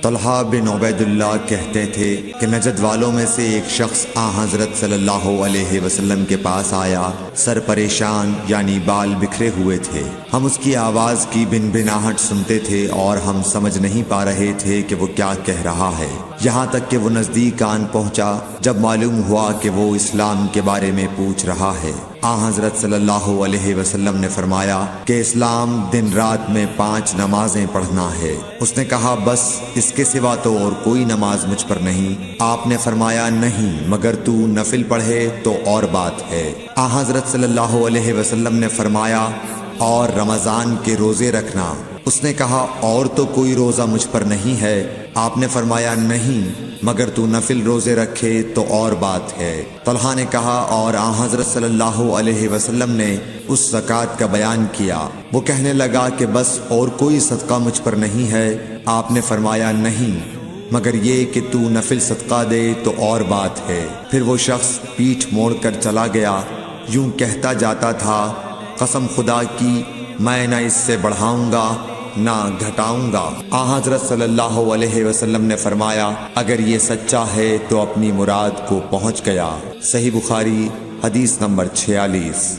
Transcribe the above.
طلحہ بن عبید اللہ کہتے تھے کہ نجد والوں میں سے ایک شخص حضرت صلی اللہ علیہ وسلم کے پاس آیا، سر پریشان یعنی بال بکھرے ہوئے تھے۔ ہم اس کی آواز کی بن بناہٹ سنتے تھے اور ہم سمجھ نہیں پا رہے تھے کہ وہ کیا کہہ رہا ہے، یہاں تک کہ وہ نزدیک آن پہنچا۔ جب معلوم ہوا کہ وہ اسلام کے بارے میں پوچھ رہا ہے، حضرت صلی اللہ علیہ وسلم نے فرمایا کہ اسلام دن رات میں 5 نمازیں پڑھنا ہے۔ اس نے کہا بس اس کے سوا تو اور کوئی نماز مجھ پر نہیں۔ آپ نے فرمایا نہیں، مگر تو نفل پڑھے تو اور بات ہے۔ حضرت صلی اللہ علیہ وسلم نے فرمایا اور رمضان کے روزے رکھنا۔ اس نے کہا اور تو کوئی روزہ مجھ پر نہیں ہے۔ آپ نے فرمایا نہیں، مگر تو نفل روزے رکھے تو اور بات ہے۔ طلحہ نے کہا اور حضرت صلی اللہ علیہ وسلم نے اس زکوٰۃ کا بیان کیا۔ وہ کہنے لگا کہ بس اور کوئی صدقہ مجھ پر نہیں ہے۔ آپ نے فرمایا نہیں، مگر یہ کہ تو نفل صدقہ دے تو اور بات ہے۔ پھر وہ شخص پیٹھ موڑ کر چلا گیا، یوں کہتا جاتا تھا قسم خدا کی میں نہ اس سے بڑھاؤں گا نہ گھٹاؤں گا۔ حضرت صلی اللہ علیہ وسلم نے فرمایا اگر یہ سچا ہے تو اپنی مراد کو پہنچ گیا۔ صحیح بخاری حدیث نمبر 46۔